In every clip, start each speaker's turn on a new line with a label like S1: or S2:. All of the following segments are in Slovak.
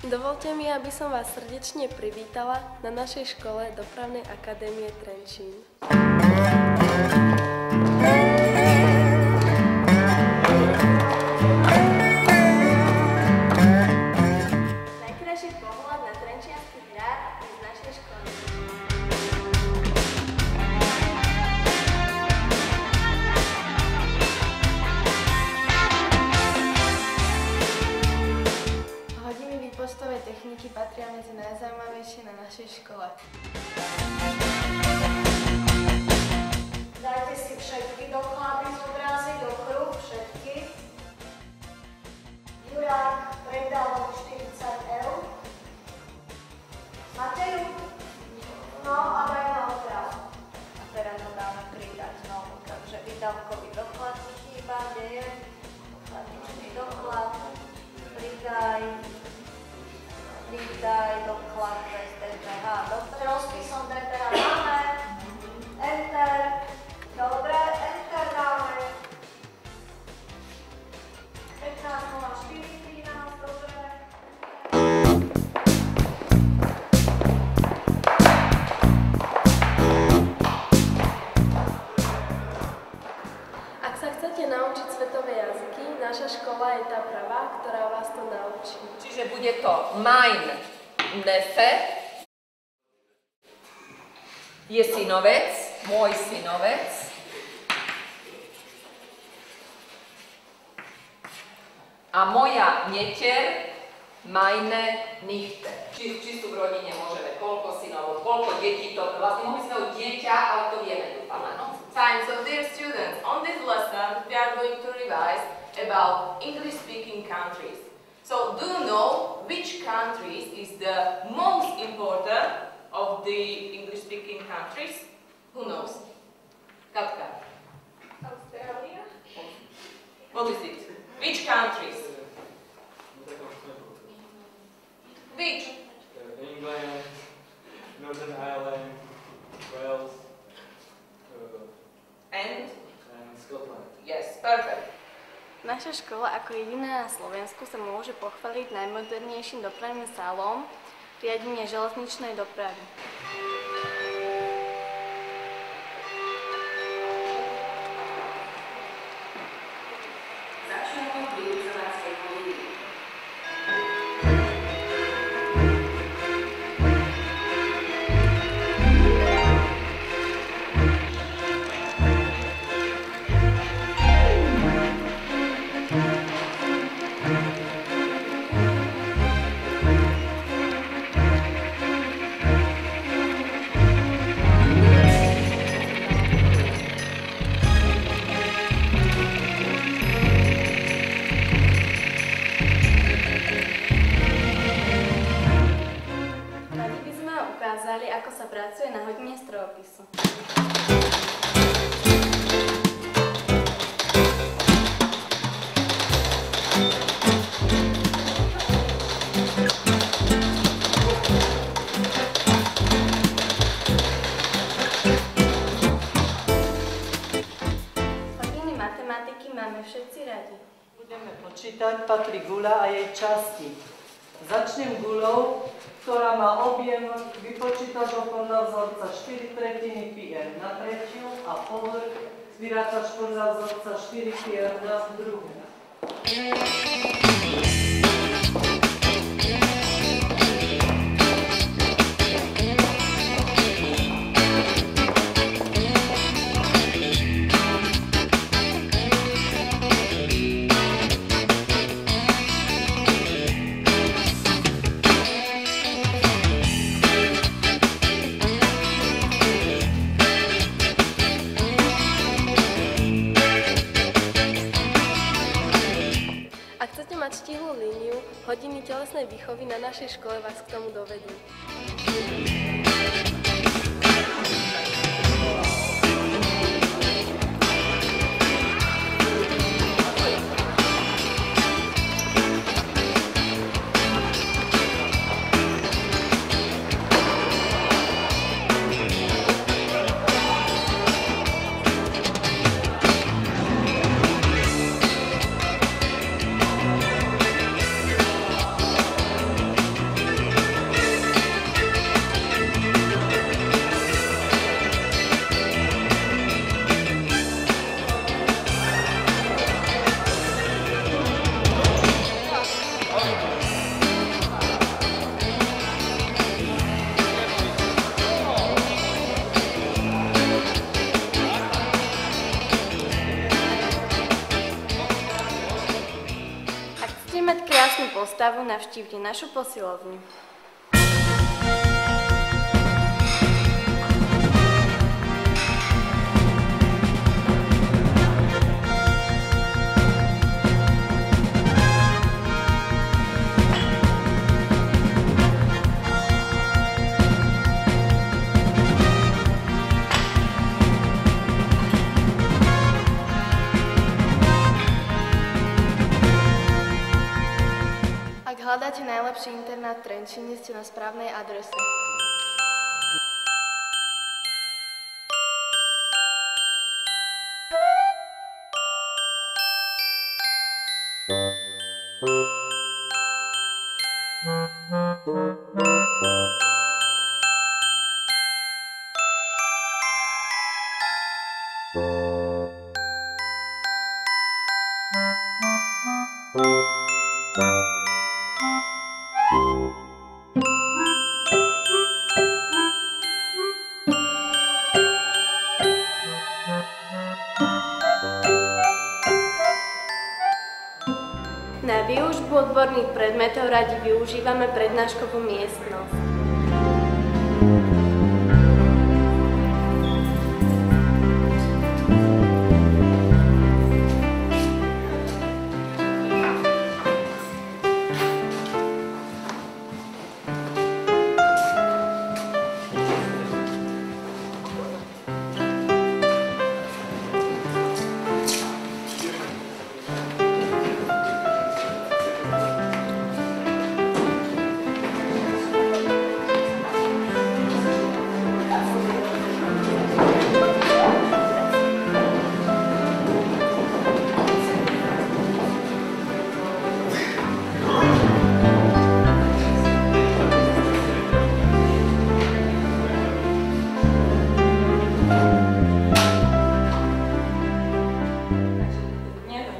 S1: Dovolte mi, aby som vás srdečne privítala na našej škole Dopravnej akadémie Trenčín. Najkrajší pohľad na Trenčiansky hrad je z našej školy. Hodiny výpočtovej techniky patria medzi najzaujímavejšie na našej škole.
S2: Dajte si všetky doklady z obrazy do kruhu, všetky. Jurák predal 40 eur. Mateju? No a daj na oprav. A teraz ho dáme pridať znovu. Takže výdavkový doklad mi chýba, kde je? Pokladničný doklad. Pridaj doklad bez DPH. Dobre, rozpisom DPH máme. Enter. Dobre, enter dáme. 15.04.13, dobre.
S1: Ak sa chcete naučiť svetové jazyky, naša škola je tá pravá, ktorá vás to naučí.
S3: Čiže bude to mein Neffe je synovec, môj synovec. A moja netier, meine Nichte. Či sú v rodine môžeme, koľko synov, koľko detí, to vlastne mohli sme o dieťa, ale to vieme, dúfam, áno.
S4: Fine, so dear students, on this lesson we are going to revise about English-speaking countries. So do you know which countries is the most important of the English-speaking countries? Who knows? Katka.
S2: Australia?
S4: What is it? Which countries? Which?
S5: England, Northern Ireland, Wales,
S4: And?
S5: Scotland.
S4: Yes, perfect.
S1: Naša škola ako jediná na Slovensku sa môže pochváliť najmodernejším dopravným sálom riadenie železničnej dopravy.
S4: Začneme využívacej hodiny.
S1: Radi by sme vám ukázali, ako sa pracuje na hodine strojopisu. Hodiny matematiky máme všetci radi.
S6: Budeme počítať, patrí guľa a jej časti. Začnem guľou, ktorá má objem vypočítačov podľa vzorca 4/3 πr na tretiu a povrch vyrátač podľa vzorca 4 πr na druhú.
S1: Ak chcete mať štíhlu líniu, hodiny telesnej výchovy na našej škole vás k tomu dovedú. správu, navštívte našu posilovňu. Ak hľadáte najlepší internát v Trenčíne, ste na správnej adrese. Na výučbu odborných predmetov radi využívame prednáškovú miestnosť.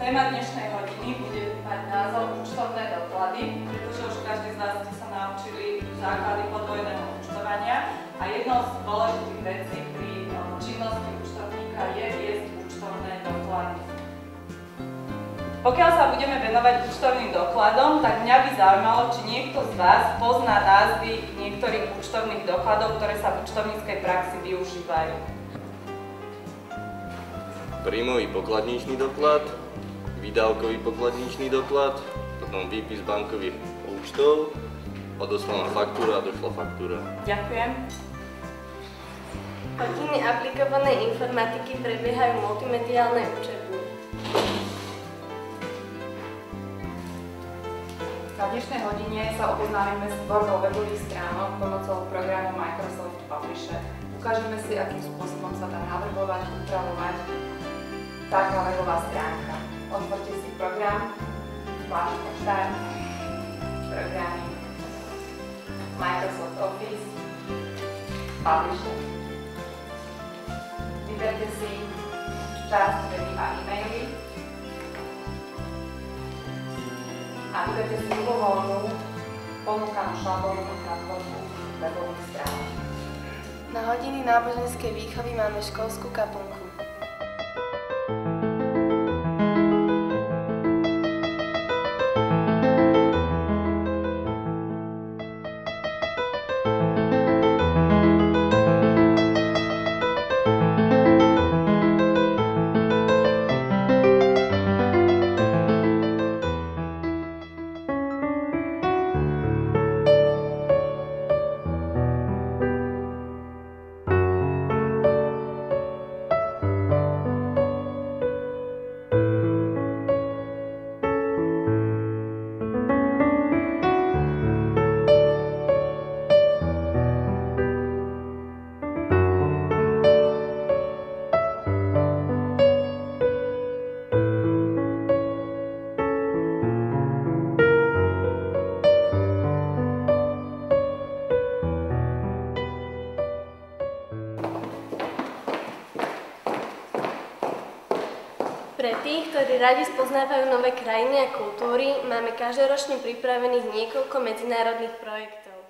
S7: Téma dnešnej hodiny bude mať názov účtovné doklady, pretože už každý z vás ste sa naučili základy podvojného účtovania a jednou z dôležitých vecí pri činnosti účtovníka je viesť účtovné doklady. Pokiaľ sa budeme venovať účtovným dokladom, tak mňa by zaujímalo, či niekto z vás pozná názvy niektorých účtovných dokladov, ktoré sa v účtovníckej praxi využívajú.
S8: Príjmový pokladničný doklad, výdavkový pokladničný doklad, potom výpis bankových účtov, odoslaná faktúra a došla faktúra.
S7: Ďakujem.
S1: Hodiny aplikovanej informatiky prebiehajú multimediálne učebne.
S9: Na dnešnej hodine sa oboznámime s tvorbou webových stránok pomocou programu Microsoft Publisher. Ukážeme si, akým spôsobom sa dá navrhovať, upravovať taká webová stránka. Otvorte si program, tlačíte Start, programy, Microsoft Office, Publisher. Vyberte si časť weby a e-maily a vyberte si ľubovoľnú ponúkanú šablónu na tvorbu webových stránok.
S1: Na hodiny náboženskej výchovy máme školskú kaplnku. Pre tých, ktorí radi spoznávajú nové krajiny a kultúry, máme každoročne pripravených niekoľko medzinárodných projektov.